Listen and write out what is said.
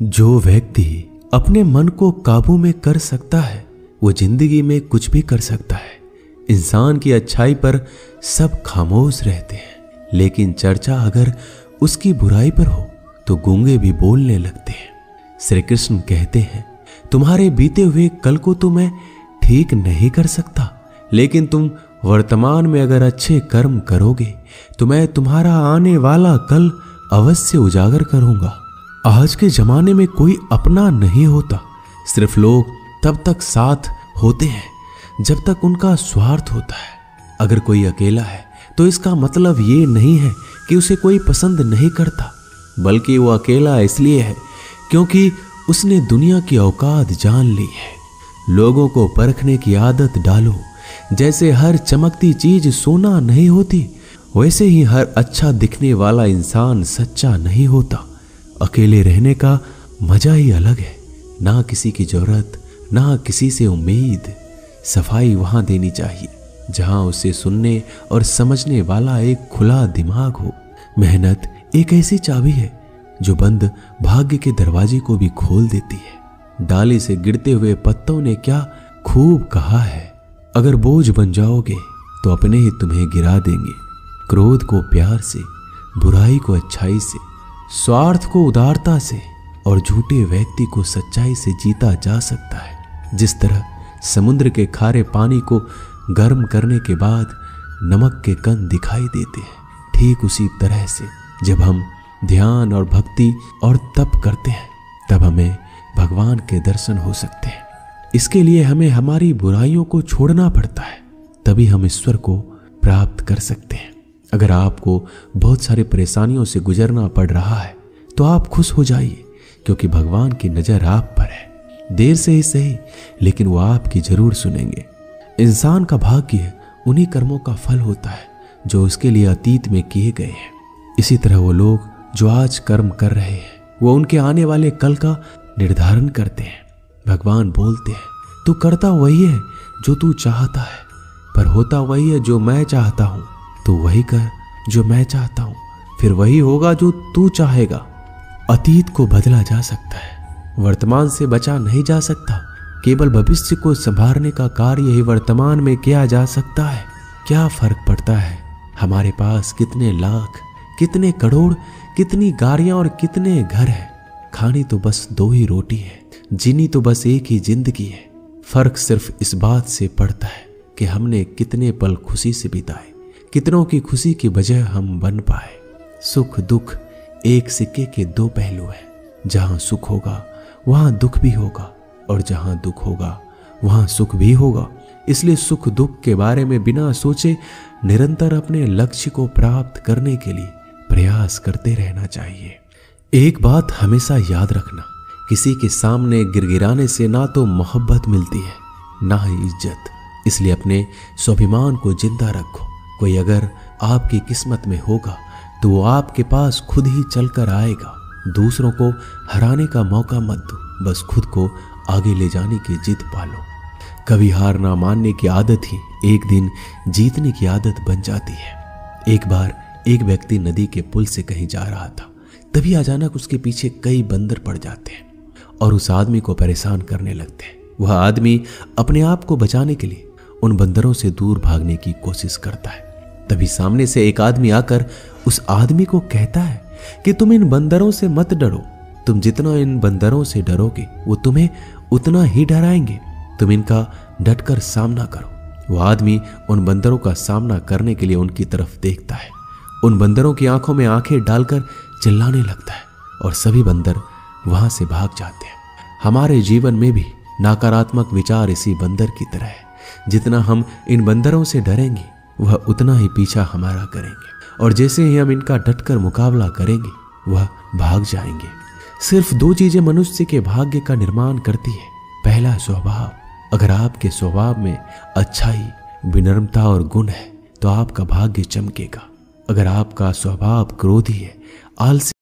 जो व्यक्ति अपने मन को काबू में कर सकता है वो जिंदगी में कुछ भी कर सकता है। इंसान की अच्छाई पर सब खामोश रहते हैं, लेकिन चर्चा अगर उसकी बुराई पर हो तो गूंगे भी बोलने लगते हैं। श्री कृष्ण कहते हैं, तुम्हारे बीते हुए कल को तो मैं ठीक नहीं कर सकता, लेकिन तुम वर्तमान में अगर अच्छे कर्म करोगे तो मैं तुम्हारा आने वाला कल अवश्य उजागर करूंगा। आज के जमाने में कोई अपना नहीं होता, सिर्फ लोग तब तक साथ होते हैं जब तक उनका स्वार्थ होता है। अगर कोई अकेला है तो इसका मतलब ये नहीं है कि उसे कोई पसंद नहीं करता, बल्कि वो अकेला इसलिए है क्योंकि उसने दुनिया की औकात जान ली है। लोगों को परखने की आदत डालो। जैसे हर चमकती चीज सोना नहीं होती, वैसे ही हर अच्छा दिखने वाला इंसान सच्चा नहीं होता। अकेले रहने का मजा ही अलग है, ना किसी की जरूरत, ना किसी से उम्मीद। सफाई वहां देनी चाहिए जहां उसे सुनने और समझने वाला एक खुला दिमाग हो। मेहनत एक ऐसी चाबी है जो बंद भाग्य के दरवाजे को भी खोल देती है। डाली से गिरते हुए पत्तों ने क्या खूब कहा है, अगर बोझ बन जाओगे तो अपने ही तुम्हें गिरा देंगे। क्रोध को प्यार से, बुराई को अच्छाई से, स्वार्थ को उदारता से और झूठे व्यक्ति को सच्चाई से जीता जा सकता है। जिस तरह समुद्र के खारे पानी को गर्म करने के बाद नमक के कण दिखाई देते हैं, ठीक उसी तरह से जब हम ध्यान और भक्ति और तप करते हैं तब हमें भगवान के दर्शन हो सकते हैं। इसके लिए हमें हमारी बुराइयों को छोड़ना पड़ता है, तभी हम ईश्वर को प्राप्त कर सकते हैं। अगर आपको बहुत सारी परेशानियों से गुजरना पड़ रहा है तो आप खुश हो जाइए, क्योंकि भगवान की नजर आप पर है। देर से ही सही, लेकिन वो आपकी जरूर सुनेंगे। इंसान का भाग्य उन्हीं कर्मों का फल होता है जो उसके लिए अतीत में किए गए हैं। इसी तरह वो लोग जो आज कर्म कर रहे हैं वो उनके आने वाले कल का निर्धारण करते हैं। भगवान बोलते हैं, तू करता वही है जो तू चाहता है, पर होता वही है जो मैं चाहता हूं। तो वही कर जो मैं चाहता हूं, फिर वही होगा जो तू चाहेगा। अतीत को बदला जा सकता है, वर्तमान से बचा नहीं जा सकता। केवल भविष्य को संभालने का कार्य ही वर्तमान में किया जा सकता है। क्या फर्क पड़ता है हमारे पास कितने लाख, कितने करोड़, कितनी गाड़ियां और कितने घर है। खानी तो बस दो ही रोटी है, जीनी तो बस एक ही जिंदगी है। फर्क सिर्फ इस बात से पड़ता है कि हमने कितने पल खुशी से बिताए, कितनों की खुशी की वजह हम बन पाए। सुख दुख एक सिक्के के दो पहलू हैं। जहां सुख होगा वहां दुख भी होगा, और जहां दुख होगा वहां सुख भी होगा। इसलिए सुख दुख के बारे में बिना सोचे निरंतर अपने लक्ष्य को प्राप्त करने के लिए प्रयास करते रहना चाहिए। एक बात हमेशा याद रखना, किसी के सामने गिड़गिड़ाने से ना तो मोहब्बत मिलती है ना ही इज्जत। इसलिए अपने स्वाभिमान को जिंदा रखो। कोई अगर आपकी किस्मत में होगा तो वो आपके पास खुद ही चलकर आएगा। दूसरों को हराने का मौका मत दो, बस खुद को आगे ले जाने की जिद पालो। कभी हार ना मानने की आदत ही एक दिन जीतने की आदत बन जाती है। एक बार एक व्यक्ति नदी के पुल से कहीं जा रहा था, तभी अचानक उसके पीछे कई बंदर पड़ जाते हैं और उस आदमी को परेशान करने लगते हैं। वह आदमी अपने आप को बचाने के लिए उन बंदरों से दूर भागने की कोशिश करता है। तभी सामने से एक आदमी आकर उस आदमी को कहता है कि तुम इन बंदरों से मत डरो, तुम जितना इन बंदरों से डरोगे वो तुम्हें उतना ही डराएंगे। तुम इनका डटकर सामना करो। वो आदमी उन बंदरों का सामना करने के लिए उनकी तरफ देखता है, उन बंदरों की आंखों में आंखें डालकर चिल्लाने लगता है और सभी बंदर वहां से भाग जाते हैं। हमारे जीवन में भी नकारात्मक विचार इसी बंदर की तरह है। जितना हम इन बंदरों से डरेंगे वह उतना ही पीछा हमारा करेंगे, और जैसे ही हम इनका डटकर मुकाबला करेंगे वह भाग जाएंगे। सिर्फ दो चीजें मनुष्य के भाग्य का निर्माण करती है। पहला स्वभाव। अगर आपके स्वभाव में अच्छाई, विनम्रता और गुण है तो आपका भाग्य चमकेगा। अगर आपका स्वभाव क्रोधी है, आलसी